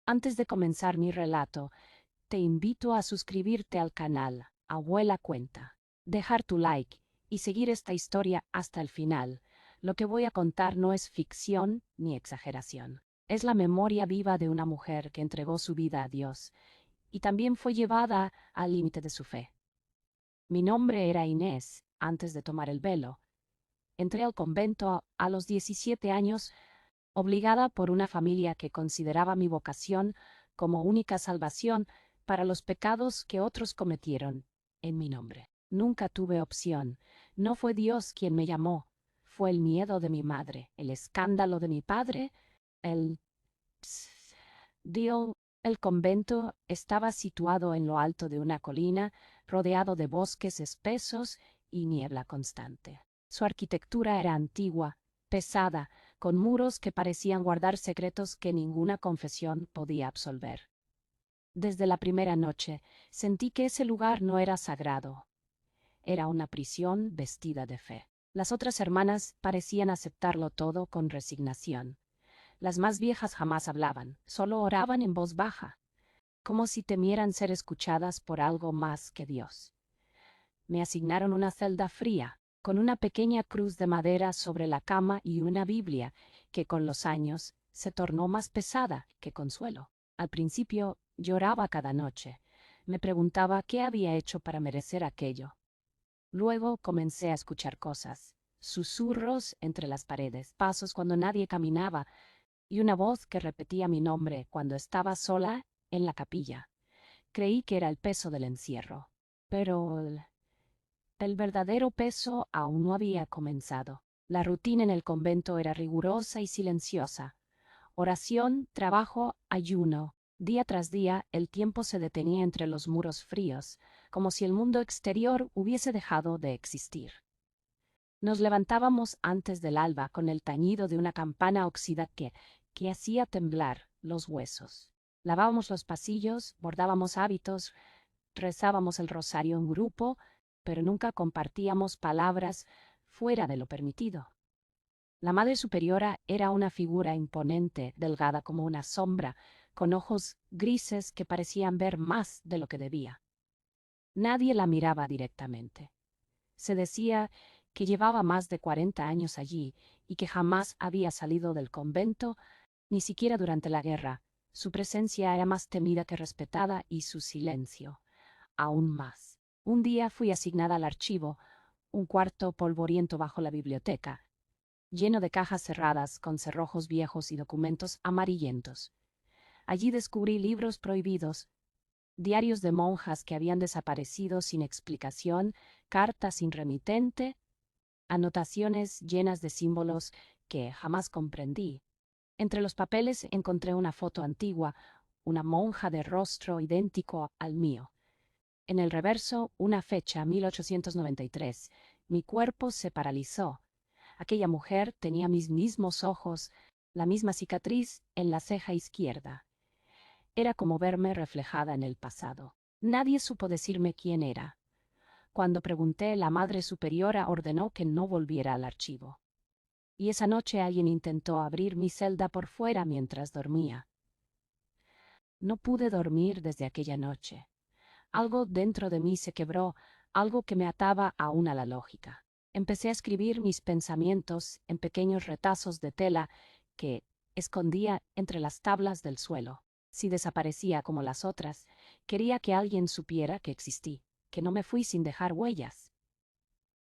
Antes de comenzar mi relato, te invito a suscribirte al canal Abuela Cuenta, dejar tu like y seguir esta historia hasta el final. Lo que voy a contar no es ficción ni exageración. Es la memoria viva de una mujer que entregó su vida a Dios y también fue llevada al límite de su fe. Mi nombre era Inés antes de tomar el velo. Entré al convento a los 17 años, obligada por una familia que consideraba mi vocación como única salvación para los pecados que otros cometieron en mi nombre. Nunca tuve opción. No fue Dios quien me llamó. Fue el miedo de mi madre, el escándalo de mi padre, el... Dio. El convento estaba situado en lo alto de una colina, rodeado de bosques espesos y niebla constante. Su arquitectura era antigua, pesada, con muros que parecían guardar secretos que ninguna confesión podía absolver. Desde la primera noche sentí que ese lugar no era sagrado. Era una prisión vestida de fe. Las otras hermanas parecían aceptarlo todo con resignación. Las más viejas jamás hablaban, solo oraban en voz baja, como si temieran ser escuchadas por algo más que Dios. Me asignaron una celda fría, con una pequeña cruz de madera sobre la cama y una Biblia, que con los años se tornó más pesada que consuelo. Al principio lloraba cada noche. Me preguntaba qué había hecho para merecer aquello. Luego comencé a escuchar cosas, susurros entre las paredes, pasos cuando nadie caminaba, y una voz que repetía mi nombre cuando estaba sola en la capilla. Creí que era el peso del encierro, pero el verdadero peso aún no había comenzado. La rutina en el convento era rigurosa y silenciosa. Oración, trabajo, ayuno. Día tras día, el tiempo se detenía entre los muros fríos, como si el mundo exterior hubiese dejado de existir. Nos levantábamos antes del alba con el tañido de una campana oxidada que hacía temblar los huesos. Lavábamos los pasillos, bordábamos hábitos, rezábamos el rosario en grupo, pero nunca compartíamos palabras fuera de lo permitido. La Madre Superiora era una figura imponente, delgada como una sombra, con ojos grises que parecían ver más de lo que debía. Nadie la miraba directamente. Se decía que llevaba más de 40 años allí y que jamás había salido del convento, ni siquiera durante la guerra. Su presencia era más temida que respetada y su silencio, aún más. Un día fui asignada al archivo, un cuarto polvoriento bajo la biblioteca, lleno de cajas cerradas con cerrojos viejos y documentos amarillentos. Allí descubrí libros prohibidos, diarios de monjas que habían desaparecido sin explicación, cartas sin remitente, anotaciones llenas de símbolos que jamás comprendí. Entre los papeles encontré una foto antigua, una monja de rostro idéntico al mío. En el reverso, una fecha, 1893. Mi cuerpo se paralizó. Aquella mujer tenía mis mismos ojos, la misma cicatriz en la ceja izquierda. Era como verme reflejada en el pasado. Nadie supo decirme quién era. Cuando pregunté, la Madre Superiora ordenó que no volviera al archivo. Y esa noche alguien intentó abrir mi celda por fuera mientras dormía. No pude dormir desde aquella noche. Algo dentro de mí se quebró, algo que me ataba aún a la lógica. Empecé a escribir mis pensamientos en pequeños retazos de tela que escondía entre las tablas del suelo. Si desaparecía como las otras, quería que alguien supiera que existí, que no me fui sin dejar huellas.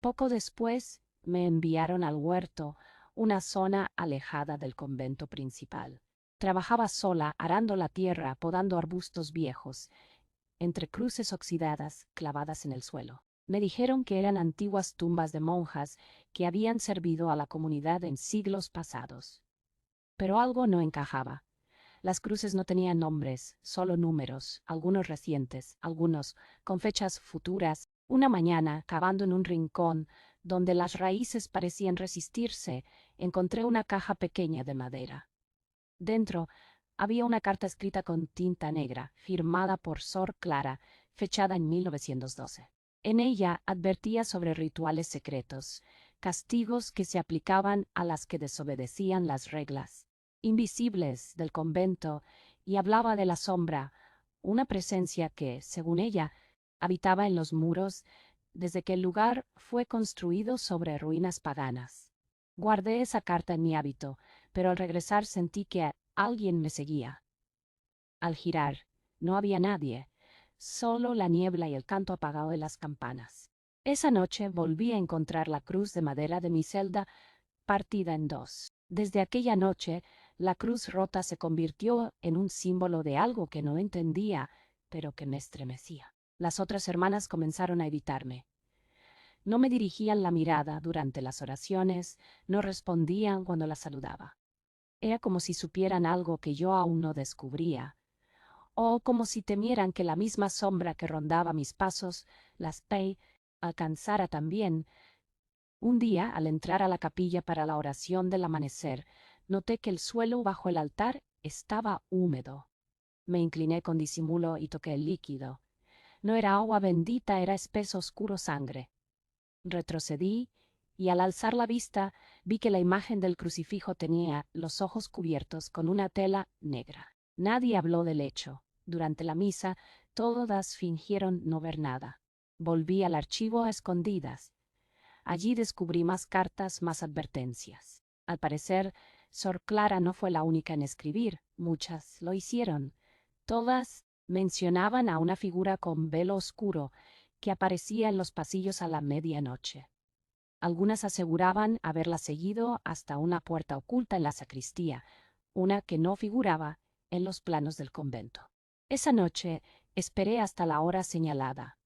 Poco después me enviaron al huerto, una zona alejada del convento principal. Trabajaba sola, arando la tierra, podando arbustos viejos, entre cruces oxidadas clavadas en el suelo. Me dijeron que eran antiguas tumbas de monjas que habían servido a la comunidad en siglos pasados. Pero algo no encajaba. Las cruces no tenían nombres, solo números, algunos recientes, algunos con fechas futuras. Una mañana, cavando en un rincón, donde las raíces parecían resistirse, encontré una caja pequeña de madera. Dentro había una carta escrita con tinta negra, firmada por Sor Clara, fechada en 1912. En ella advertía sobre rituales secretos, castigos que se aplicaban a las que desobedecían las reglas. invisibles del convento, y hablaba de la sombra, una presencia que, según ella, habitaba en los muros desde que el lugar fue construido sobre ruinas paganas. Guardé esa carta en mi hábito, pero al regresar sentí que alguien me seguía. Al girar, no había nadie, solo la niebla y el canto apagado de las campanas. Esa noche volví a encontrar la cruz de madera de mi celda partida en dos. Desde aquella noche, la cruz rota se convirtió en un símbolo de algo que no entendía, pero que me estremecía. Las otras hermanas comenzaron a evitarme. No me dirigían la mirada durante las oraciones, no respondían cuando las saludaba. Era como si supieran algo que yo aún no descubría, o como si temieran que la misma sombra que rondaba mis pasos, las alcanzara también. Un día, al entrar a la capilla para la oración del amanecer, noté que el suelo bajo el altar estaba húmedo. Me incliné con disimulo y toqué el líquido. No era agua bendita, era espeso oscuro sangre. Retrocedí y al alzar la vista vi que la imagen del crucifijo tenía los ojos cubiertos con una tela negra. Nadie habló del hecho. Durante la misa, todas fingieron no ver nada. Volví al archivo a escondidas. Allí descubrí más cartas, más advertencias. Al parecer, Sor Clara no fue la única en escribir, muchas lo hicieron. Todas mencionaban a una figura con velo oscuro que aparecía en los pasillos a la medianoche. Algunas aseguraban haberla seguido hasta una puerta oculta en la sacristía, una que no figuraba en los planos del convento. Esa noche esperé hasta la hora señalada.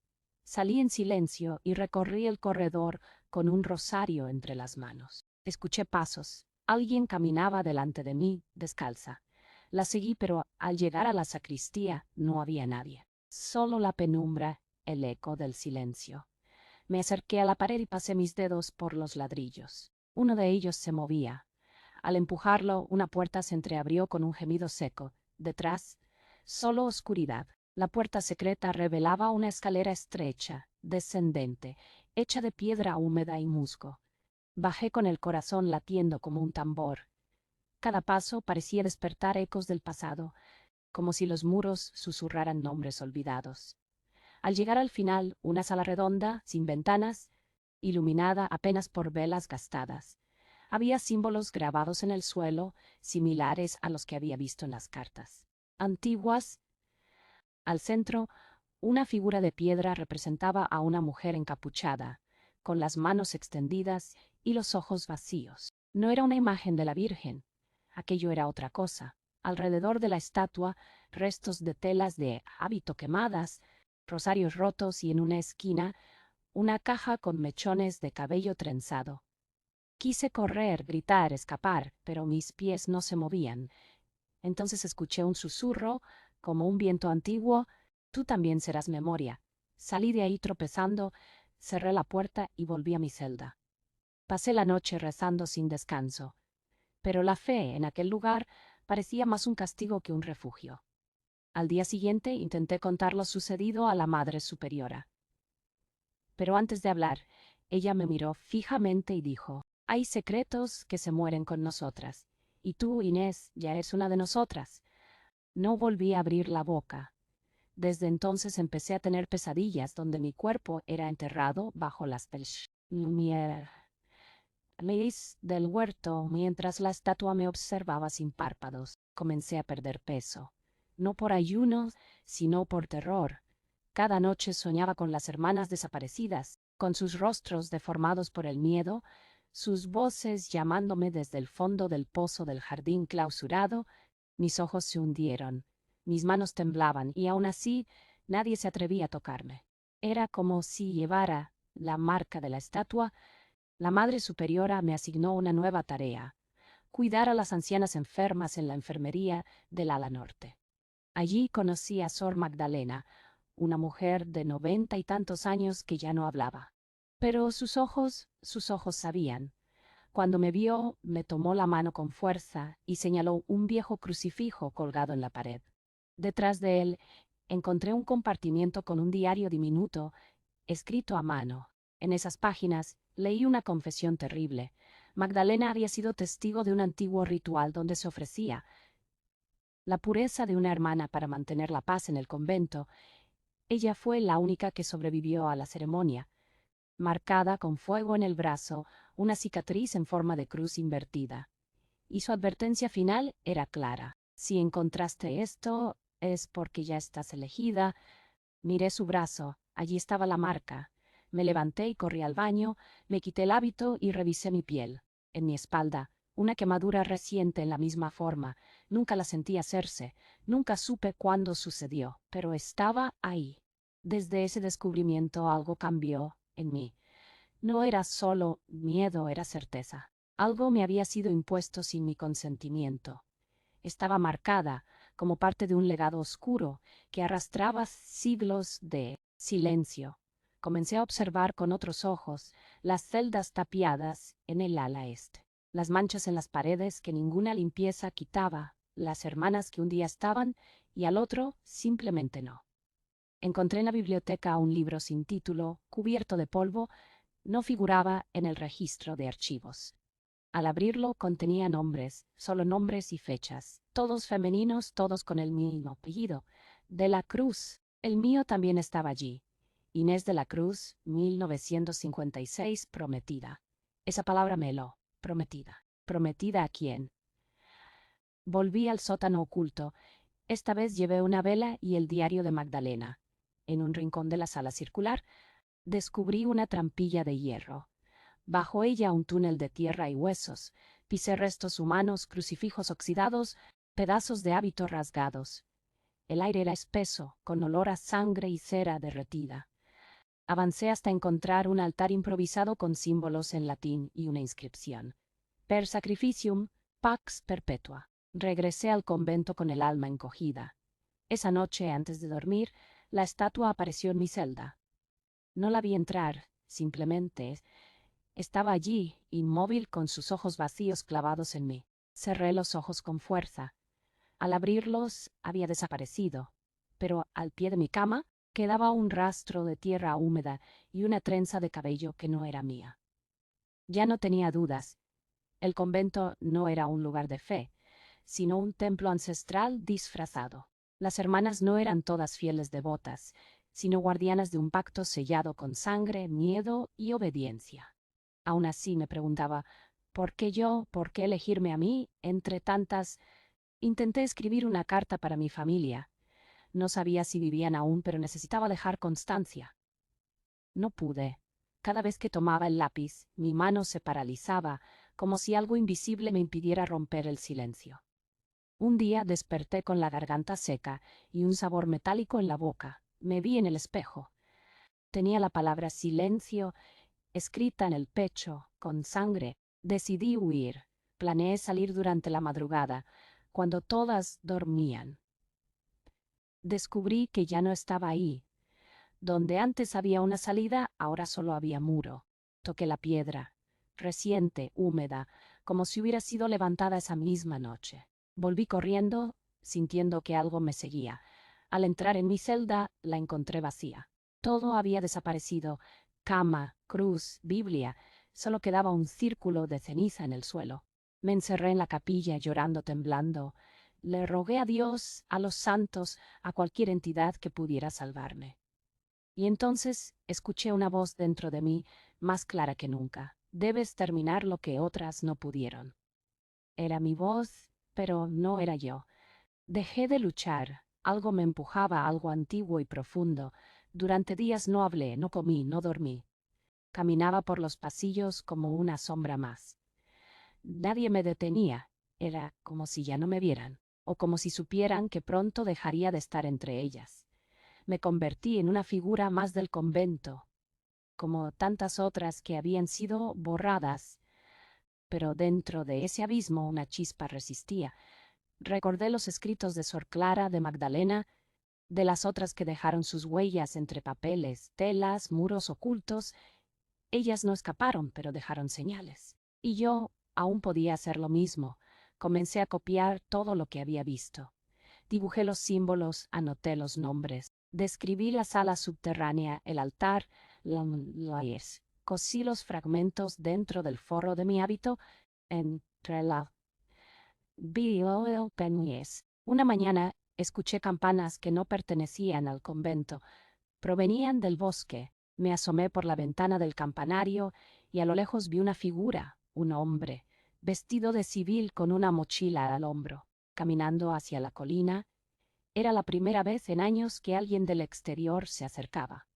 Salí en silencio y recorrí el corredor con un rosario entre las manos. Escuché pasos. Alguien caminaba delante de mí, descalza. La seguí, pero al llegar a la sacristía no había nadie. Solo la penumbra, el eco del silencio. Me acerqué a la pared y pasé mis dedos por los ladrillos. Uno de ellos se movía. Al empujarlo, una puerta se entreabrió con un gemido seco. Detrás, solo oscuridad. La puerta secreta revelaba una escalera estrecha, descendente, hecha de piedra húmeda y musgo. Bajé con el corazón latiendo como un tambor. Cada paso parecía despertar ecos del pasado, como si los muros susurraran nombres olvidados. Al llegar al final, una sala redonda, sin ventanas, iluminada apenas por velas gastadas. Había símbolos grabados en el suelo, similares a los que había visto en las cartas. Antiguas. Al centro, una figura de piedra representaba a una mujer encapuchada, con las manos extendidas y los ojos vacíos. No era una imagen de la Virgen. Aquello era otra cosa. Alrededor de la estatua, restos de telas de hábito quemadas, rosarios rotos y en una esquina, una caja con mechones de cabello trenzado. Quise correr, gritar, escapar, pero mis pies no se movían. Entonces escuché un susurro, como un viento antiguo: «Tú también serás memoria». Salí de ahí tropezando, cerré la puerta y volví a mi celda. Pasé la noche rezando sin descanso, pero la fe en aquel lugar parecía más un castigo que un refugio. Al día siguiente intenté contar lo sucedido a la Madre Superiora. Pero antes de hablar, ella me miró fijamente y dijo: «Hay secretos que se mueren con nosotras, y tú, Inés, ya eres una de nosotras». No volví a abrir la boca. Desde entonces empecé a tener pesadillas donde mi cuerpo era enterrado bajo las leyes del huerto mientras la estatua me observaba sin párpados. Comencé a perder peso, no por ayuno, sino por terror. Cada noche soñaba con las hermanas desaparecidas, con sus rostros deformados por el miedo, sus voces llamándome desde el fondo del pozo del jardín clausurado. Mis ojos se hundieron, mis manos temblaban y aún así nadie se atrevía a tocarme. Era como si llevara la marca de la estatua. La Madre Superiora me asignó una nueva tarea: cuidar a las ancianas enfermas en la enfermería del ala norte. Allí conocí a Sor Magdalena, una mujer de 90 y tantos años que ya no hablaba. Pero sus ojos sabían. Cuando me vio, me tomó la mano con fuerza y señaló un viejo crucifijo colgado en la pared. Detrás de él encontré un compartimiento con un diario diminuto, escrito a mano. En esas páginas leí una confesión terrible. Magdalena había sido testigo de un antiguo ritual donde se ofrecía la pureza de una hermana para mantener la paz en el convento. Ella fue la única que sobrevivió a la ceremonia, marcada con fuego en el brazo, una cicatriz en forma de cruz invertida. Y su advertencia final era clara. Si encontraste esto, es porque ya estás elegida. Miré su brazo, allí estaba la marca. Me levanté y corrí al baño, me quité el hábito y revisé mi piel. En mi espalda, una quemadura reciente en la misma forma. Nunca la sentí hacerse, nunca supe cuándo sucedió, pero estaba ahí. Desde ese descubrimiento algo cambió en mí. No era solo miedo, era certeza. Algo me había sido impuesto sin mi consentimiento. Estaba marcada como parte de un legado oscuro que arrastraba siglos de silencio. Comencé a observar con otros ojos las celdas tapiadas en el ala este, las manchas en las paredes que ninguna limpieza quitaba, las hermanas que un día estaban y al otro simplemente no. Encontré en la biblioteca un libro sin título, cubierto de polvo. No figuraba en el registro de archivos. Al abrirlo contenía nombres, solo nombres y fechas, todos femeninos, todos con el mismo apellido. De la Cruz, el mío también estaba allí. Inés de la Cruz, 1956, prometida. Esa palabra meló, prometida. ¿Prometida a quién? Volví al sótano oculto. Esta vez llevé una vela y el diario de Magdalena. En un rincón de la sala circular, descubrí una trampilla de hierro. Bajo ella un túnel de tierra y huesos. Pisé restos humanos, crucifijos oxidados, pedazos de hábito rasgados. El aire era espeso, con olor a sangre y cera derretida. Avancé hasta encontrar un altar improvisado con símbolos en latín y una inscripción. Per sacrificium, pax perpetua. Regresé al convento con el alma encogida. Esa noche, antes de dormir, la estatua apareció en mi celda. No la vi entrar, simplemente estaba allí, inmóvil, con sus ojos vacíos clavados en mí. Cerré los ojos con fuerza. Al abrirlos, había desaparecido, pero al pie de mi cama quedaba un rastro de tierra húmeda y una trenza de cabello que no era mía. Ya no tenía dudas. El convento no era un lugar de fe, sino un templo ancestral disfrazado. Las hermanas no eran todas fieles devotas, sino guardianas de un pacto sellado con sangre, miedo y obediencia. Aún así me preguntaba, ¿por qué yo? ¿Por qué elegirme a mí entre tantas? Intenté escribir una carta para mi familia. No sabía si vivían aún, pero necesitaba dejar constancia. No pude. Cada vez que tomaba el lápiz, mi mano se paralizaba, como si algo invisible me impidiera romper el silencio. Un día desperté con la garganta seca y un sabor metálico en la boca. Me vi en el espejo. Tenía la palabra silencio escrita en el pecho, con sangre. Decidí huir. Planeé salir durante la madrugada, cuando todas dormían. Descubrí que ya no estaba ahí. Donde antes había una salida, ahora solo había muro. Toqué la piedra, reciente, húmeda, como si hubiera sido levantada esa misma noche. Volví corriendo, sintiendo que algo me seguía. Al entrar en mi celda, la encontré vacía. Todo había desaparecido. Cama, cruz, Biblia. Solo quedaba un círculo de ceniza en el suelo. Me encerré en la capilla llorando, temblando. Le rogué a Dios, a los santos, a cualquier entidad que pudiera salvarme. Y entonces escuché una voz dentro de mí, más clara que nunca. Debes terminar lo que otras no pudieron. Era mi voz, pero no era yo. Dejé de luchar. Algo me empujaba, algo antiguo y profundo. Durante días no hablé, no comí, no dormí. Caminaba por los pasillos como una sombra más. Nadie me detenía. Era como si ya no me vieran, o como si supieran que pronto dejaría de estar entre ellas. Me convertí en una figura más del convento, como tantas otras que habían sido borradas. Pero dentro de ese abismo una chispa resistía. Recordé los escritos de Sor Clara, de Magdalena, de las otras que dejaron sus huellas entre papeles, telas, muros ocultos. Ellas no escaparon, pero dejaron señales. Y yo aún podía hacer lo mismo. Comencé a copiar todo lo que había visto. Dibujé los símbolos, anoté los nombres. Describí la sala subterránea, el altar, Cosí los fragmentos dentro del forro de mi hábito entre la Bibliopenías. Una mañana escuché campanas que no pertenecían al convento. Provenían del bosque. Me asomé por la ventana del campanario y a lo lejos vi una figura, un hombre, vestido de civil con una mochila al hombro, caminando hacia la colina. Era la primera vez en años que alguien del exterior se acercaba.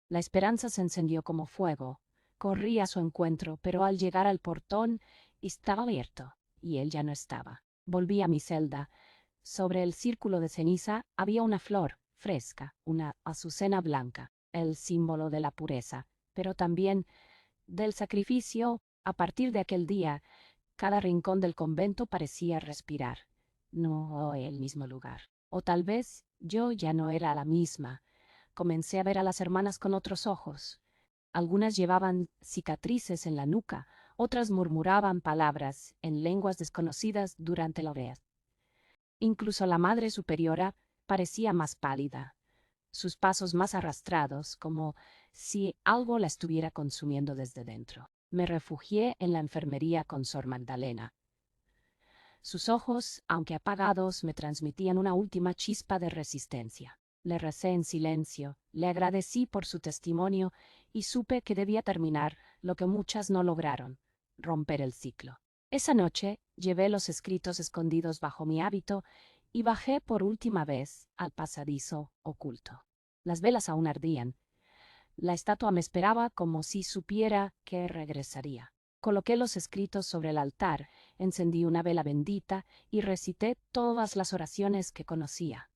La esperanza se encendió como fuego. Corrí a su encuentro, pero al llegar al portón estaba abierto, y él ya no estaba. Volví a mi celda. Sobre el círculo de ceniza había una flor fresca, una azucena blanca, el símbolo de la pureza, pero también del sacrificio. A partir de aquel día, cada rincón del convento parecía respirar. No el mismo lugar. O tal vez yo ya no era la misma. Comencé a ver a las hermanas con otros ojos. Algunas llevaban cicatrices en la nuca, otras murmuraban palabras en lenguas desconocidas durante la oración. Incluso la Madre Superiora parecía más pálida, sus pasos más arrastrados, como si algo la estuviera consumiendo desde dentro. Me refugié en la enfermería con Sor Magdalena. Sus ojos, aunque apagados, me transmitían una última chispa de resistencia. Le recé en silencio, le agradecí por su testimonio y supe que debía terminar lo que muchas no lograron, romper el ciclo. Esa noche llevé los escritos escondidos bajo mi hábito y bajé por última vez al pasadizo oculto. Las velas aún ardían. La estatua me esperaba como si supiera que regresaría. Coloqué los escritos sobre el altar, encendí una vela bendita y recité todas las oraciones que conocía.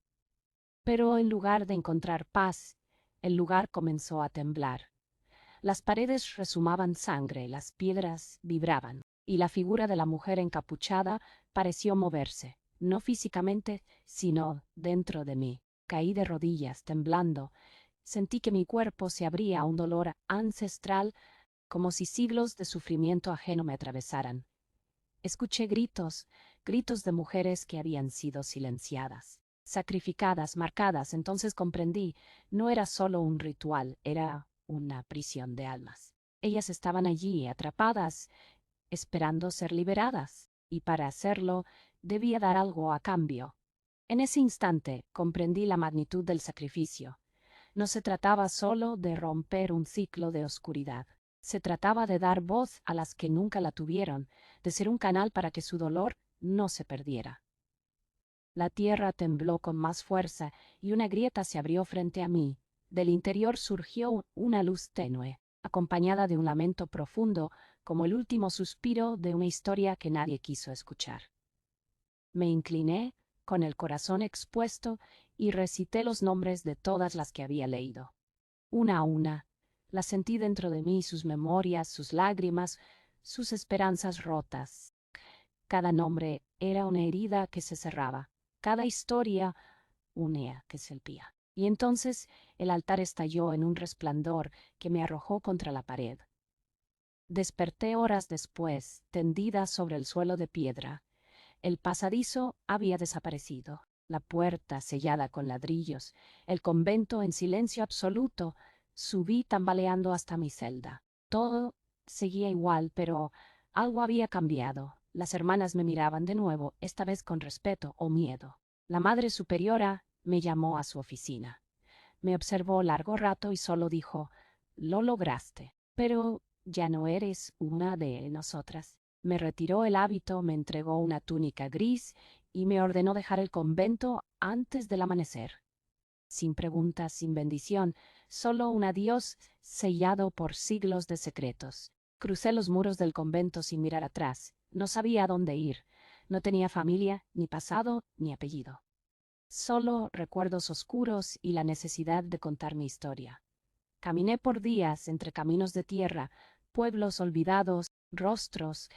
Pero en lugar de encontrar paz, el lugar comenzó a temblar. Las paredes rezumaban sangre, las piedras vibraban, y la figura de la mujer encapuchada pareció moverse, no físicamente, sino dentro de mí. Caí de rodillas, temblando. Sentí que mi cuerpo se abría a un dolor ancestral, como si siglos de sufrimiento ajeno me atravesaran. Escuché gritos, gritos de mujeres que habían sido silenciadas, sacrificadas, marcadas. Entonces comprendí, no era solo un ritual, era una prisión de almas. Ellas estaban allí, atrapadas, esperando ser liberadas, y para hacerlo debía dar algo a cambio. En ese instante comprendí la magnitud del sacrificio. No se trataba solo de romper un ciclo de oscuridad. Se trataba de dar voz a las que nunca la tuvieron, de ser un canal para que su dolor no se perdiera. La tierra tembló con más fuerza y una grieta se abrió frente a mí. Del interior surgió una luz tenue, acompañada de un lamento profundo, como el último suspiro de una historia que nadie quiso escuchar. Me incliné, con el corazón expuesto, y recité los nombres de todas las que había leído. Una a una, las sentí dentro de mí, sus memorias, sus lágrimas, sus esperanzas rotas. Cada nombre era una herida que se cerraba, cada historia una que se elpía. Y entonces el altar estalló en un resplandor que me arrojó contra la pared. Desperté horas después, tendida sobre el suelo de piedra. El pasadizo había desaparecido, la puerta sellada con ladrillos, el convento en silencio absoluto. Subí tambaleando hasta mi celda. Todo seguía igual, pero algo había cambiado. Las hermanas me miraban de nuevo, esta vez con respeto o miedo. La Madre Superiora me llamó a su oficina. Me observó largo rato y solo dijo: «Lo lograste, pero ya no eres una de nosotras». Me retiró el hábito, me entregó una túnica gris y me ordenó dejar el convento antes del amanecer. Sin preguntas, sin bendición, solo un adiós sellado por siglos de secretos. Crucé los muros del convento sin mirar atrás. No sabía a dónde ir. No tenía familia, ni pasado, ni apellido. Solo recuerdos oscuros y la necesidad de contar mi historia. Caminé por días entre caminos de tierra, pueblos olvidados, rostros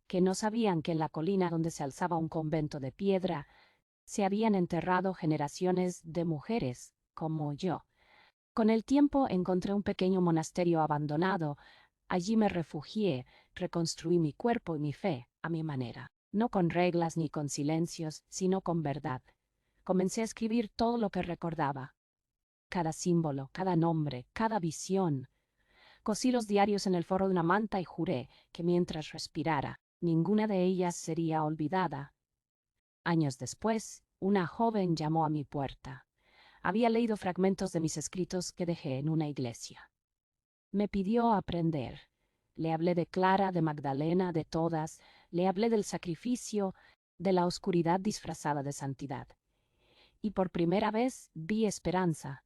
que no sabían que en la colina donde se alzaba un convento de piedra se habían enterrado generaciones de mujeres como yo. Con el tiempo encontré un pequeño monasterio abandonado. Allí me refugié, reconstruí mi cuerpo y mi fe a mi manera, no con reglas ni con silencios, sino con verdad. Comencé a escribir todo lo que recordaba, cada símbolo, cada nombre, cada visión. Cosí los diarios en el forro de una manta y juré que mientras respirara, ninguna de ellas sería olvidada. Años después, una joven llamó a mi puerta. Había leído fragmentos de mis escritos que dejé en una iglesia. Me pidió aprender. Le hablé de Clara, de Magdalena, de todas. Le hablé del sacrificio, de la oscuridad disfrazada de santidad. Y por primera vez vi esperanza.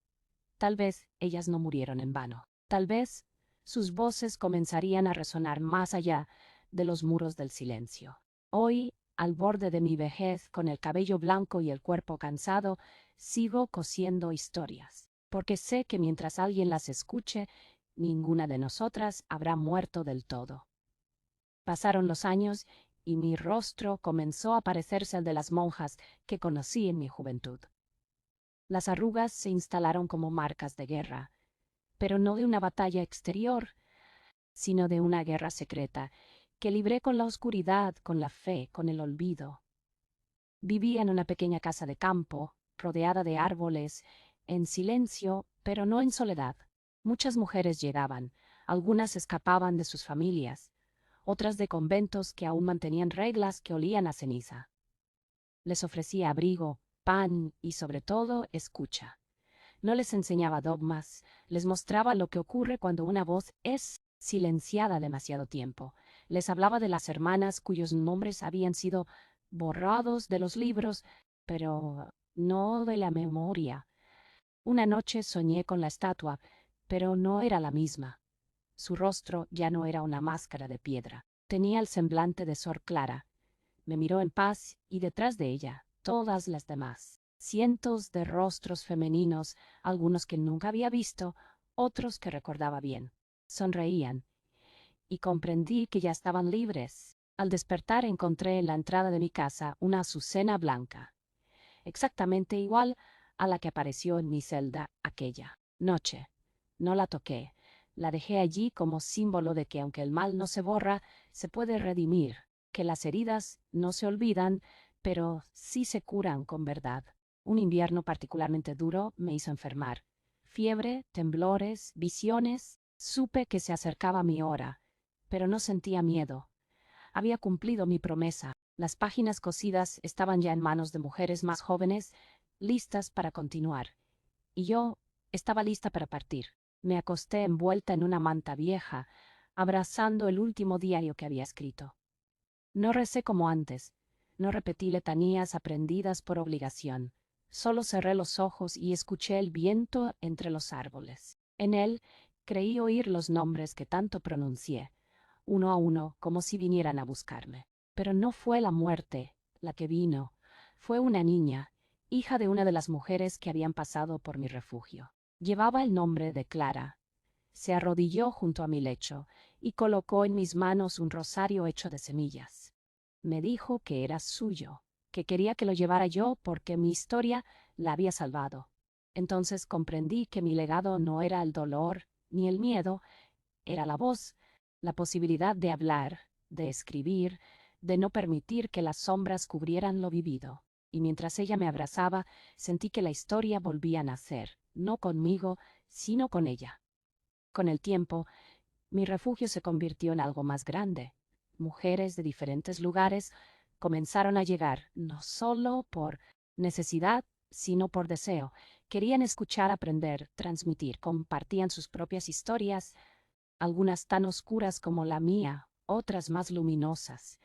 Tal vez ellas no murieron en vano. Tal vez sus voces comenzarían a resonar más allá de los muros del silencio. Hoy, al borde de mi vejez, con el cabello blanco y el cuerpo cansado, sigo cosiendo historias, porque sé que mientras alguien las escuche, ninguna de nosotras habrá muerto del todo. Pasaron los años y mi rostro comenzó a parecerse al de las monjas que conocí en mi juventud. Las arrugas se instalaron como marcas de guerra, pero no de una batalla exterior, sino de una guerra secreta que libré con la oscuridad, con la fe, con el olvido. Vivía en una pequeña casa de campo, rodeada de árboles, en silencio, pero no en soledad. Muchas mujeres llegaban, algunas escapaban de sus familias, otras de conventos que aún mantenían reglas que olían a ceniza. Les ofrecía abrigo, pan y, sobre todo, escucha. No les enseñaba dogmas, les mostraba lo que ocurre cuando una voz es silenciada demasiado tiempo. Les hablaba de las hermanas cuyos nombres habían sido borrados de los libros, pero no de la memoria. Una noche soñé con la estatua, pero no era la misma. Su rostro ya no era una máscara de piedra. Tenía el semblante de Sor Clara. Me miró en paz y detrás de ella, todas las demás. Cientos de rostros femeninos, algunos que nunca había visto, otros que recordaba bien. Sonreían, y comprendí que ya estaban libres. Al despertar encontré en la entrada de mi casa una azucena blanca, exactamente igual a la que apareció en mi celda aquella noche. No la toqué, la dejé allí como símbolo de que aunque el mal no se borra, se puede redimir, que las heridas no se olvidan, pero sí se curan con verdad. Un invierno particularmente duro me hizo enfermar. Fiebre, temblores, visiones. Supe que se acercaba mi hora, pero no sentía miedo. Había cumplido mi promesa. Las páginas cosidas estaban ya en manos de mujeres más jóvenes, listas para continuar. Y yo estaba lista para partir. Me acosté envuelta en una manta vieja, abrazando el último diario que había escrito. No recé como antes, no repetí letanías aprendidas por obligación. Solo cerré los ojos y escuché el viento entre los árboles. En él creí oír los nombres que tanto pronuncié, uno a uno, como si vinieran a buscarme. Pero no fue la muerte la que vino, fue una niña, hija de una de las mujeres que habían pasado por mi refugio. Llevaba el nombre de Clara. Se arrodilló junto a mi lecho y colocó en mis manos un rosario hecho de semillas. Me dijo que era suyo, que quería que lo llevara yo porque mi historia la había salvado. Entonces comprendí que mi legado no era el dolor ni el miedo, era la voz, la posibilidad de hablar, de escribir, de no permitir que las sombras cubrieran lo vivido. Y mientras ella me abrazaba, sentí que la historia volvía a nacer, no conmigo, sino con ella. Con el tiempo, mi refugio se convirtió en algo más grande. Mujeres de diferentes lugares comenzaron a llegar, no solo por necesidad, sino por deseo. Querían escuchar, aprender, transmitir, compartían sus propias historias, algunas tan oscuras como la mía, otras más luminosas,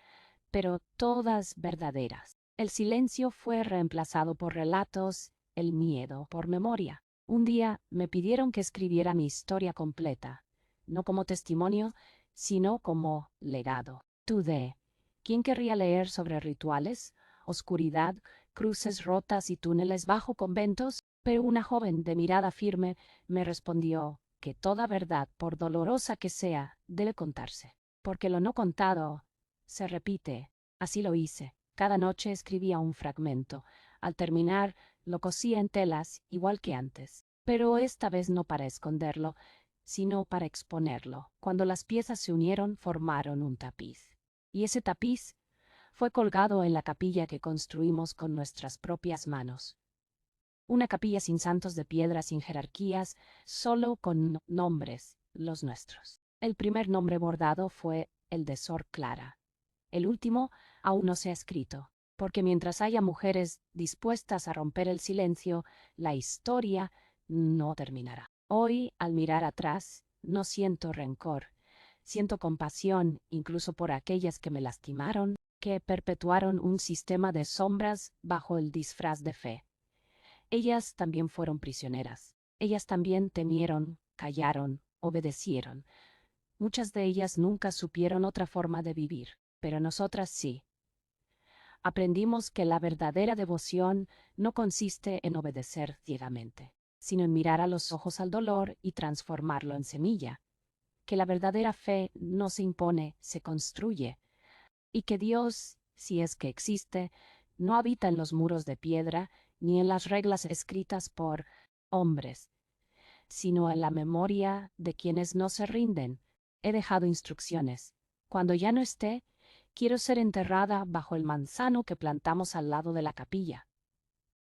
pero todas verdaderas. El silencio fue reemplazado por relatos, el miedo por memoria. Un día me pidieron que escribiera mi historia completa, no como testimonio, sino como legado. Dudé. ¿Quién querría leer sobre rituales, oscuridad, cruces rotas y túneles bajo conventos? Pero una joven de mirada firme me respondió que toda verdad, por dolorosa que sea, debe contarse, porque lo no contado se repite. Así lo hice. Cada noche escribía un fragmento. Al terminar, lo cosía en telas, igual que antes. Pero esta vez no para esconderlo, sino para exponerlo. Cuando las piezas se unieron, formaron un tapiz. Y ese tapiz fue colgado en la capilla que construimos con nuestras propias manos. Una capilla sin santos de piedra, sin jerarquías, solo con nombres los nuestros. El primer nombre bordado fue el de Sor Clara. El último aún no se ha escrito, porque mientras haya mujeres dispuestas a romper el silencio, la historia no terminará. Hoy, al mirar atrás, no siento rencor, siento compasión incluso por aquellas que me lastimaron, que perpetuaron un sistema de sombras bajo el disfraz de fe. Ellas también fueron prisioneras. Ellas también temieron, callaron, obedecieron. Muchas de ellas nunca supieron otra forma de vivir, pero nosotras sí. Aprendimos que la verdadera devoción no consiste en obedecer ciegamente, sino en mirar a los ojos al dolor y transformarlo en semilla, que la verdadera fe no se impone, se construye, y que Dios, si es que existe, no habita en los muros de piedra ni en las reglas escritas por hombres, sino en la memoria de quienes no se rinden. He dejado instrucciones. Cuando ya no esté, quiero ser enterrada bajo el manzano que plantamos al lado de la capilla.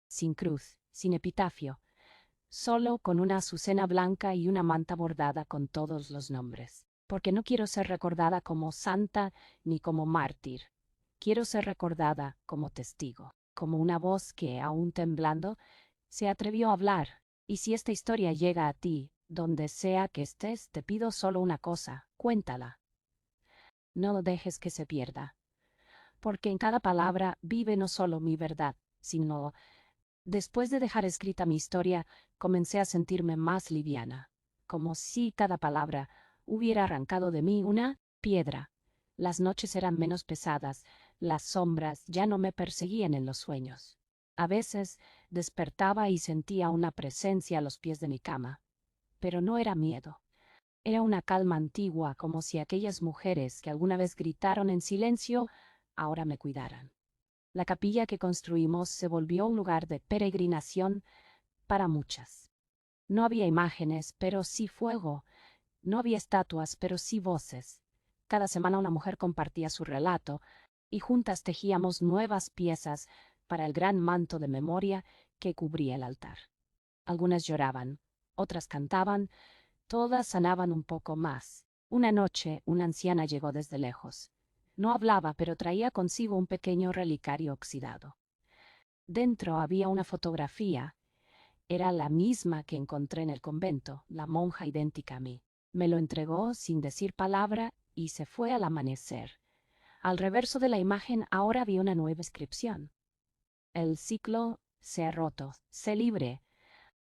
Sin cruz, sin epitafio, solo con una azucena blanca y una manta bordada con todos los nombres. Porque no quiero ser recordada como santa ni como mártir. Quiero ser recordada como testigo, como una voz que, aún temblando, se atrevió a hablar. Y si esta historia llega a ti, donde sea que estés, te pido solo una cosa, cuéntala. No dejes que se pierda, porque en cada palabra vive no solo mi verdad, sino, después de dejar escrita mi historia, comencé a sentirme más liviana, como si cada palabra hubiera arrancado de mí una piedra. Las noches eran menos pesadas, las sombras ya no me perseguían en los sueños. A veces despertaba y sentía una presencia a los pies de mi cama, pero no era miedo. Era una calma antigua, como si aquellas mujeres que alguna vez gritaron en silencio, ahora me cuidaran. La capilla que construimos se volvió un lugar de peregrinación para muchas. No había imágenes, pero sí fuego. No había estatuas, pero sí voces. Cada semana una mujer compartía su relato, y juntas tejíamos nuevas piezas para el gran manto de memoria que cubría el altar. Algunas lloraban, otras cantaban, todas sanaban un poco más. Una noche, una anciana llegó desde lejos. No hablaba, pero traía consigo un pequeño relicario oxidado. Dentro había una fotografía. Era la misma que encontré en el convento, la monja idéntica a mí. Me lo entregó sin decir palabra y se fue al amanecer. Al reverso de la imagen ahora había una nueva inscripción. El ciclo se ha roto, sé libre.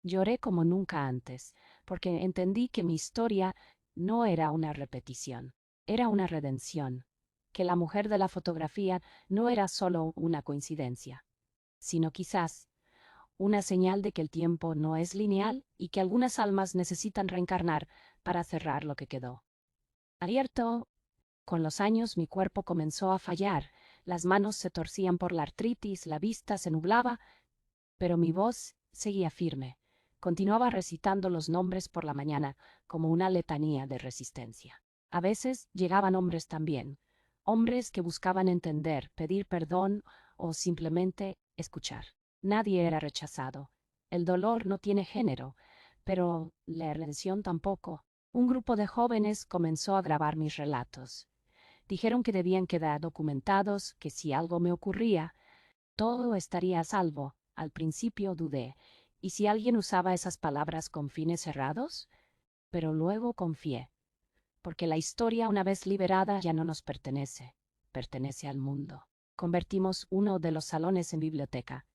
Lloré como nunca antes, porque entendí que mi historia no era una repetición, era una redención, que la mujer de la fotografía no era solo una coincidencia, sino quizás una señal de que el tiempo no es lineal y que algunas almas necesitan reencarnar para cerrar lo que quedó abierto. Con los años mi cuerpo comenzó a fallar, las manos se torcían por la artritis, la vista se nublaba, pero mi voz seguía firme. Continuaba recitando los nombres por la mañana como una letanía de resistencia. A veces llegaban hombres también, hombres que buscaban entender, pedir perdón o simplemente escuchar. Nadie era rechazado. El dolor no tiene género, pero la redención tampoco. Un grupo de jóvenes comenzó a grabar mis relatos. Dijeron que debían quedar documentados, que si algo me ocurría, todo estaría a salvo. Al principio dudé. ¿Y si alguien usaba esas palabras con fines cerrados? Pero luego confié, porque la historia, una vez liberada, ya no nos pertenece, pertenece al mundo. Convertimos uno de los salones en biblioteca,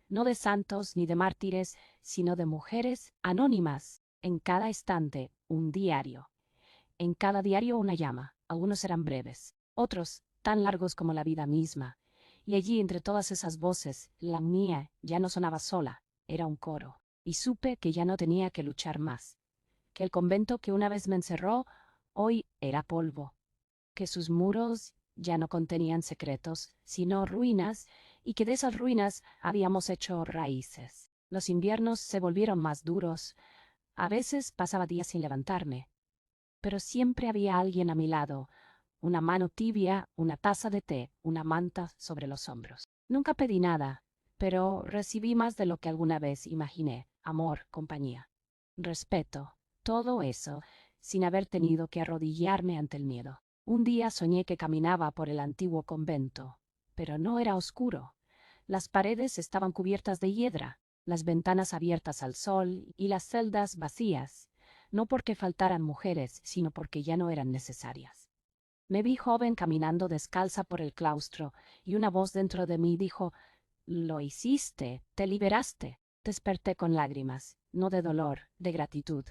no de santos ni de mártires, sino de mujeres anónimas. En cada estante, un diario. En cada diario una llama. Algunos eran breves, otros tan largos como la vida misma. Y allí, entre todas esas voces, la mía ya no sonaba sola, era un coro. Y supe que ya no tenía que luchar más, que el convento que una vez me encerró, hoy era polvo, que sus muros ya no contenían secretos, sino ruinas, y que de esas ruinas habíamos hecho raíces. Los inviernos se volvieron más duros. A veces pasaba días sin levantarme, pero siempre había alguien a mi lado, una mano tibia, una taza de té, una manta sobre los hombros. Nunca pedí nada, pero recibí más de lo que alguna vez imaginé: amor, compañía, respeto, todo eso, sin haber tenido que arrodillarme ante el miedo. Un día soñé que caminaba por el antiguo convento, pero no era oscuro. Las paredes estaban cubiertas de hiedra, las ventanas abiertas al sol y las celdas vacías, no porque faltaran mujeres, sino porque ya no eran necesarias. Me vi joven caminando descalza por el claustro, y una voz dentro de mí dijo: «Lo hiciste, te liberaste». Desperté con lágrimas, no de dolor, de gratitud,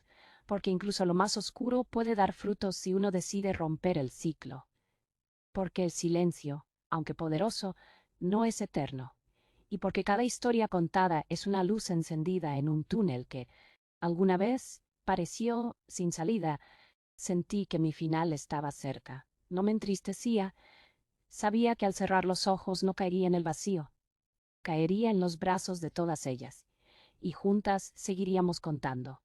porque incluso lo más oscuro puede dar frutos si uno decide romper el ciclo. Porque el silencio, aunque poderoso, no es eterno, y porque cada historia contada es una luz encendida en un túnel que, alguna vez, pareció sin salida. Sentí que mi final estaba cerca. No me entristecía. Sabía que al cerrar los ojos no caería en el vacío. Caería en los brazos de todas ellas, y juntas seguiríamos contando.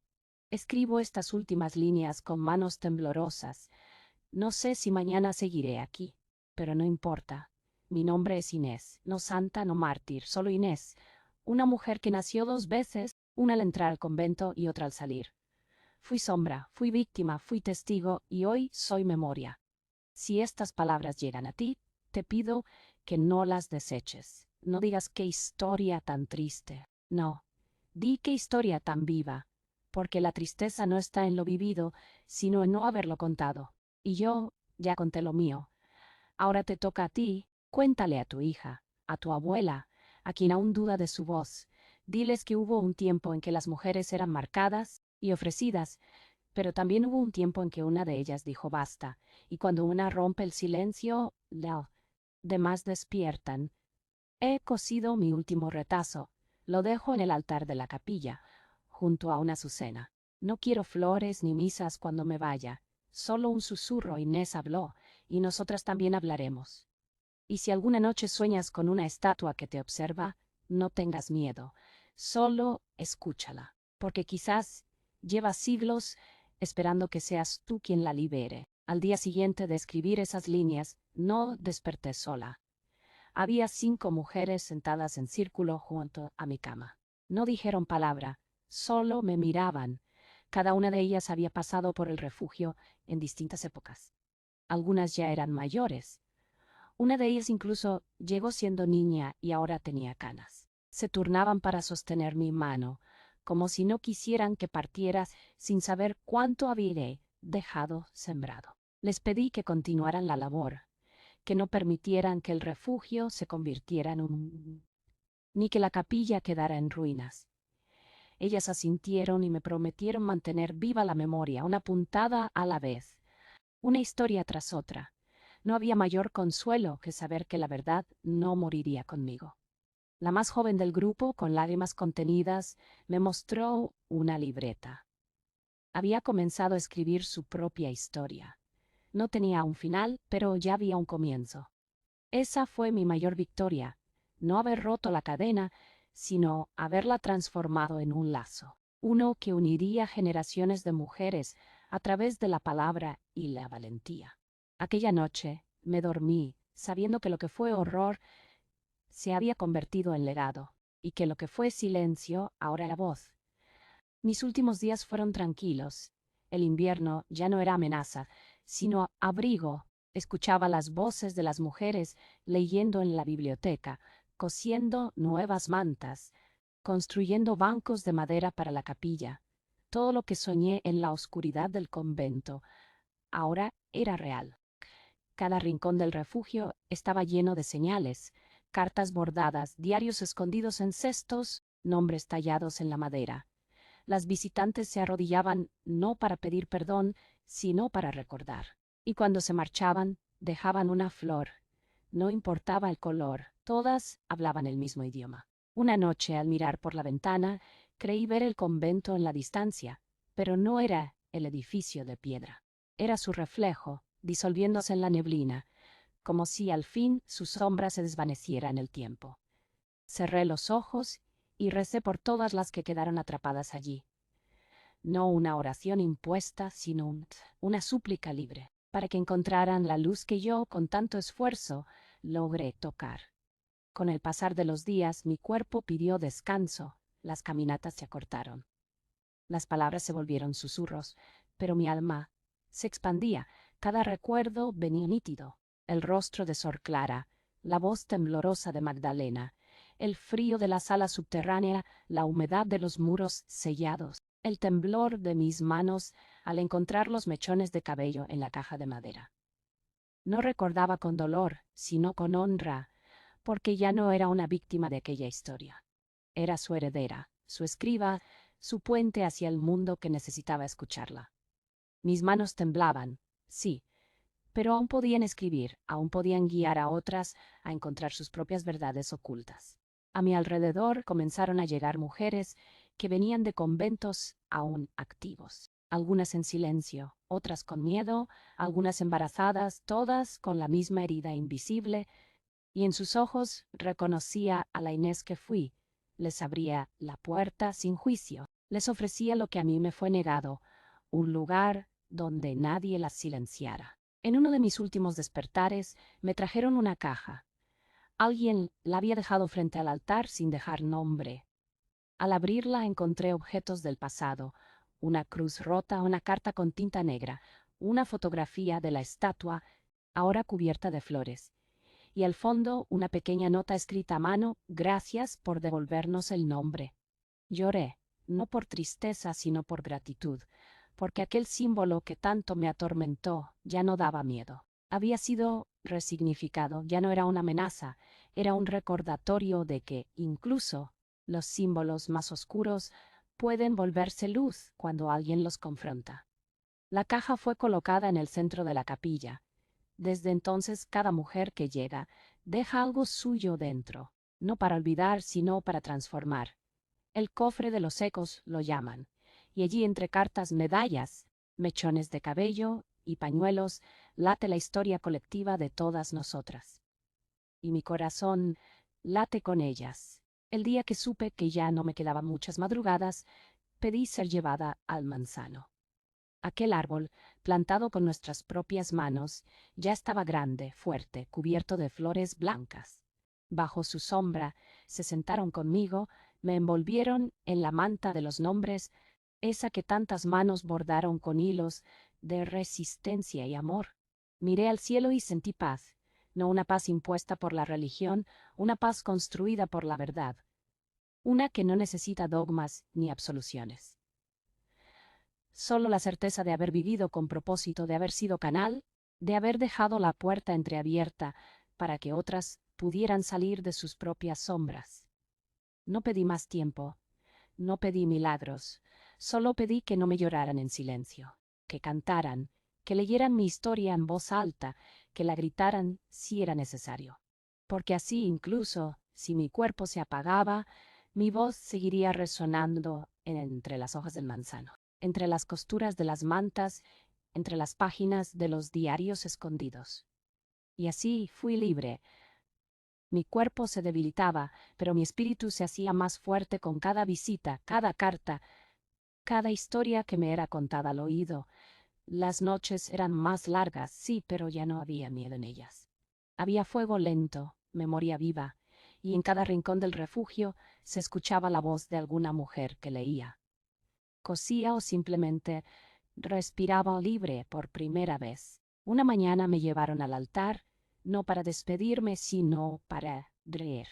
Escribo estas últimas líneas con manos temblorosas. No sé si mañana seguiré aquí, pero no importa. Mi nombre es Inés, no santa, no mártir, solo Inés, una mujer que nació 2 veces, una al entrar al convento y otra al salir. Fui sombra, fui víctima, fui testigo y hoy soy memoria. Si estas palabras llegan a ti, te pido que no las deseches. No digas qué historia tan triste. No, di qué historia tan viva, porque la tristeza no está en lo vivido, sino en no haberlo contado. Y yo ya conté lo mío. Ahora te toca a ti. Cuéntale a tu hija, a tu abuela, a quien aún duda de su voz. Diles que hubo un tiempo en que las mujeres eran marcadas y ofrecidas, pero también hubo un tiempo en que una de ellas dijo basta, y cuando una rompe el silencio, las demás despiertan. He cosido mi último retazo. Lo dejo en el altar de la capilla, junto a una azucena. No quiero flores ni misas cuando me vaya. Solo un susurro. Inés habló, y nosotras también hablaremos. Y si alguna noche sueñas con una estatua que te observa, no tengas miedo. Solo escúchala, porque quizás lleva siglos esperando que seas tú quien la libere. Al día siguiente de escribir esas líneas, no desperté sola. Había 5 mujeres sentadas en círculo junto a mi cama. No dijeron palabra, solo me miraban. Cada una de ellas había pasado por el refugio en distintas épocas. Algunas ya eran mayores. Una de ellas incluso llegó siendo niña y ahora tenía canas. Se turnaban para sostener mi mano, como si no quisieran que partiera sin saber cuánto había dejado sembrado. Les pedí que continuaran la labor, que no permitieran que el refugio se convirtiera en ni que la capilla quedara en ruinas. Ellas asintieron y me prometieron mantener viva la memoria, una puntada a la vez, una historia tras otra. No había mayor consuelo que saber que la verdad no moriría conmigo. La más joven del grupo, con lágrimas contenidas, me mostró una libreta. Había comenzado a escribir su propia historia. No tenía un final, pero ya había un comienzo. Esa fue mi mayor victoria, no haber roto la cadena, sino haberla transformado en un lazo, uno que uniría generaciones de mujeres a través de la palabra y la valentía. Aquella noche me dormí sabiendo que lo que fue horror se había convertido en legado, y que lo que fue silencio ahora era voz. Mis últimos días fueron tranquilos. El invierno ya no era amenaza, sino abrigo. Escuchaba las voces de las mujeres leyendo en la biblioteca, cosiendo nuevas mantas, construyendo bancos de madera para la capilla. Todo lo que soñé en la oscuridad del convento ahora era real. Cada rincón del refugio estaba lleno de señales, cartas bordadas, diarios escondidos en cestos, nombres tallados en la madera. Las visitantes se arrodillaban no para pedir perdón, sino para recordar. Y cuando se marchaban, dejaban una flor. No importaba el color, todas hablaban el mismo idioma. Una noche, al mirar por la ventana, creí ver el convento en la distancia, pero no era el edificio de piedra. Era su reflejo, disolviéndose en la neblina, como si al fin su sombra se desvaneciera en el tiempo. Cerré los ojos y recé por todas las que quedaron atrapadas allí. No una oración impuesta, sino una súplica libre, para que encontraran la luz que yo, con tanto esfuerzo, logré tocar. Con el pasar de los días, mi cuerpo pidió descanso, las caminatas se acortaron. Las palabras se volvieron susurros, pero mi alma Se expandía, cada recuerdo venía nítido. El rostro de Sor Clara, la voz temblorosa de Magdalena, el frío de la sala subterránea, la humedad de los muros sellados, el temblor de mis manos al encontrar los mechones de cabello en la caja de madera. No recordaba con dolor, sino con honra, porque ya no era una víctima de aquella historia. Era su heredera, su escriba, su puente hacia el mundo que necesitaba escucharla. Mis manos temblaban, sí, pero aún podían escribir, aún podían guiar a otras a encontrar sus propias verdades ocultas. A mi alrededor comenzaron a llegar mujeres que venían de conventos aún activos, algunas en silencio, otras con miedo, algunas embarazadas, todas con la misma herida invisible, y en sus ojos reconocía a la Inés que fui. Les abría la puerta sin juicio, les ofrecía lo que a mí me fue negado, un lugar donde nadie las silenciara. En uno de mis últimos despertares me trajeron una caja. Alguien la había dejado frente al altar sin dejar nombre. Al abrirla encontré objetos del pasado, una cruz rota, una carta con tinta negra, una fotografía de la estatua, ahora cubierta de flores, y al fondo una pequeña nota escrita a mano: gracias por devolvernos el nombre. Lloré, no por tristeza sino por gratitud, porque aquel símbolo que tanto me atormentó ya no daba miedo. Había sido resignificado, ya no era una amenaza, era un recordatorio de que, incluso, los símbolos más oscuros pueden volverse luz cuando alguien los confronta. La caja fue colocada en el centro de la capilla. Desde entonces, cada mujer que llega deja algo suyo dentro, no para olvidar, sino para transformar. El cofre de los ecos lo llaman, y allí entre cartas, medallas, mechones de cabello y pañuelos late la historia colectiva de todas nosotras. Y mi corazón late con ellas. El día que supe que ya no me quedaban muchas madrugadas, pedí ser llevada al manzano. Aquel árbol, plantado con nuestras propias manos, ya estaba grande, fuerte, cubierto de flores blancas. Bajo su sombra se sentaron conmigo, me envolvieron en la manta de los nombres, esa que tantas manos bordaron con hilos de resistencia y amor. Miré al cielo y sentí paz, no una paz impuesta por la religión, una paz construida por la verdad, una que no necesita dogmas ni absoluciones. Solo la certeza de haber vivido con propósito, de haber sido canal, de haber dejado la puerta entreabierta para que otras pudieran salir de sus propias sombras. No pedí más tiempo, no pedí milagros, solo pedí que no me lloraran en silencio, que cantaran, que leyeran mi historia en voz alta, que la gritaran si era necesario. Porque así, incluso si mi cuerpo se apagaba, mi voz seguiría resonando entre las hojas del manzano, entre las costuras de las mantas, entre las páginas de los diarios escondidos. Y así fui libre. Mi cuerpo se debilitaba, pero mi espíritu se hacía más fuerte con cada visita, cada carta, cada historia que me era contada al oído. Las noches eran más largas, sí, pero ya no había miedo en ellas. Había fuego lento, memoria viva, y en cada rincón del refugio se escuchaba la voz de alguna mujer que leía. Cosía o simplemente respiraba libre por primera vez. Una mañana me llevaron al altar, no para despedirme, sino para leer.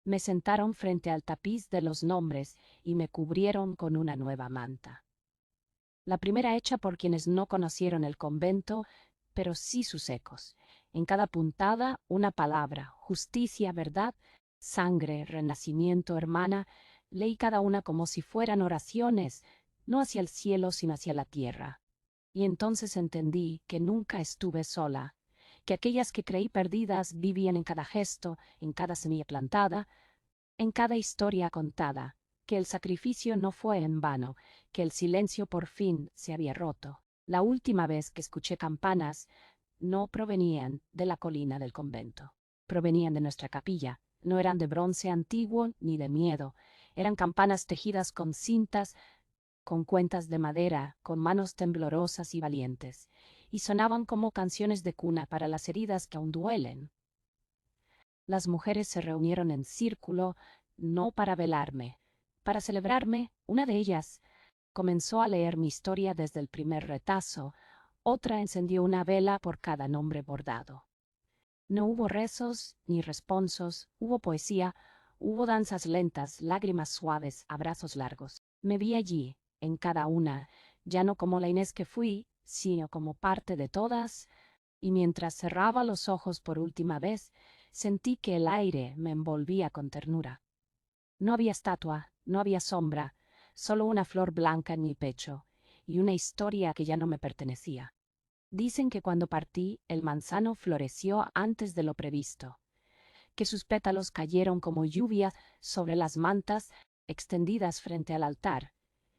Me sentaron frente al tapiz de los nombres y me cubrieron con una nueva manta. La primera hecha por quienes no conocieron el convento, pero sí sus ecos. En cada puntada una palabra: justicia, verdad, sangre, renacimiento, hermana. Leí cada una como si fueran oraciones, no hacia el cielo sino hacia la tierra. Y entonces entendí que nunca estuve sola, que aquellas que creí perdidas vivían en cada gesto, en cada semilla plantada, en cada historia contada, que el sacrificio no fue en vano, que el silencio por fin se había roto. La última vez que escuché campanas no provenían de la colina del convento, provenían de nuestra capilla. No eran de bronce antiguo ni de miedo, eran campanas tejidas con cintas, con cuentas de madera, con manos temblorosas y valientes, y sonaban como canciones de cuna para las heridas que aún duelen. Las mujeres se reunieron en círculo, no para velarme, para celebrarme. Una de ellas comenzó a leer mi historia desde el primer retazo, Otra encendió una vela por cada nombre bordado. No hubo rezos ni responsos, hubo poesía, hubo danzas lentas, lágrimas suaves, abrazos largos. Me vi allí, en cada una, ya no como la Inés que fui, sino como parte de todas, y mientras cerraba los ojos por última vez, sentí que el aire me envolvía con ternura. No había estatua, no había sombra, solo una flor blanca en mi pecho, y una historia que ya no me pertenecía. Dicen que cuando partí, el manzano floreció antes de lo previsto, que sus pétalos cayeron como lluvia sobre las mantas extendidas frente al altar,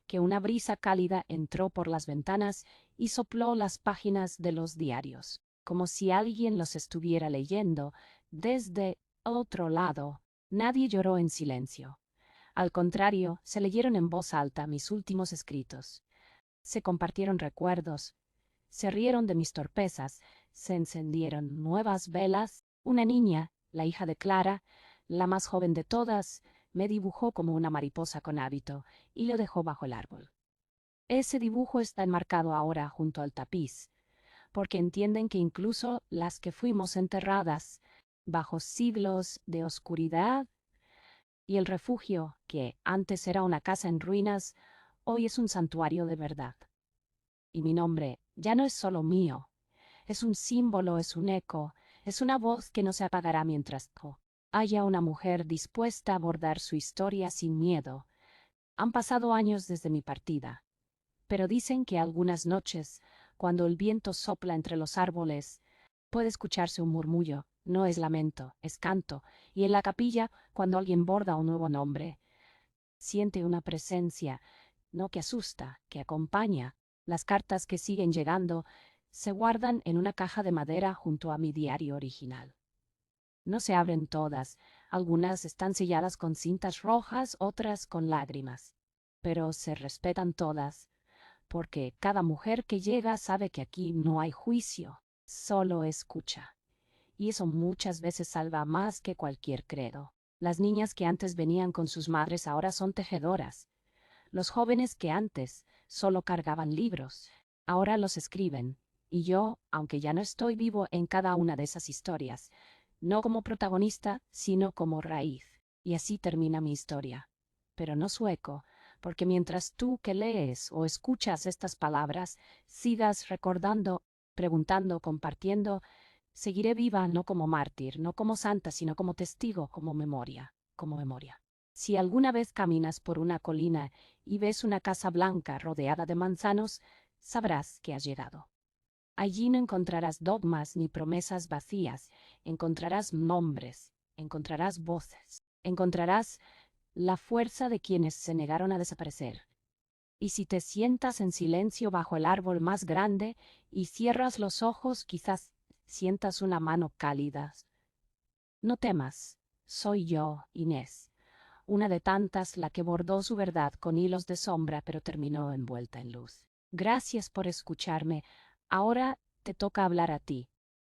que una brisa cálida entró por las ventanas y sopló las páginas de los diarios, como si alguien los estuviera leyendo desde otro lado. Nadie lloró en silencio. Al contrario, se leyeron en voz alta mis últimos escritos. Se compartieron recuerdos, se rieron de mis torpezas, se encendieron nuevas velas. Una niña, la hija de Clara, la más joven de todas, me dibujó como una mariposa con hábito y lo dejó bajo el árbol. Ese dibujo está enmarcado ahora junto al tapiz, porque entienden que incluso las que fuimos enterradas bajo siglos de oscuridad y el refugio, que antes era una casa en ruinas, hoy es un santuario de verdad. Y mi nombre ya no es solo mío, es un símbolo, es un eco, es una voz que no se apagará mientras haya una mujer dispuesta a abordar su historia sin miedo. Han pasado años desde mi partida, pero dicen que algunas noches, cuando el viento sopla entre los árboles, puede escucharse un murmullo. No es lamento, es canto, y en la capilla, cuando alguien borda un nuevo nombre, siente una presencia, no que asusta, que acompaña. Las cartas que siguen llegando se guardan en una caja de madera junto a mi diario original. No se abren todas, algunas están selladas con cintas rojas, otras con lágrimas, pero se respetan todas, porque cada mujer que llega sabe que aquí no hay juicio, solo escucha. Y eso muchas veces salva más que cualquier credo. Las niñas que antes venían con sus madres ahora son tejedoras. Los jóvenes que antes solo cargaban libros, ahora los escriben. Y yo, aunque ya no estoy vivo en cada una de esas historias, no como protagonista, sino como raíz. Y así termina mi historia. Pero no sueco, porque mientras tú que lees o escuchas estas palabras sigas recordando, preguntando, compartiendo, seguiré viva no como mártir, no como santa, sino como testigo, como memoria, como memoria. Si alguna vez caminas por una colina y ves una casa blanca rodeada de manzanos, sabrás que has llegado. Allí no encontrarás dogmas ni promesas vacías, encontrarás nombres, encontrarás voces, encontrarás la fuerza de quienes se negaron a desaparecer. Y si te sientas en silencio bajo el árbol más grande y cierras los ojos, quizás sientas una mano cálida. No temas, soy yo, Inés, una de tantas, la que bordó su verdad con hilos de sombra pero terminó envuelta en luz. Gracias por escucharme. Ahora te toca hablar a ti.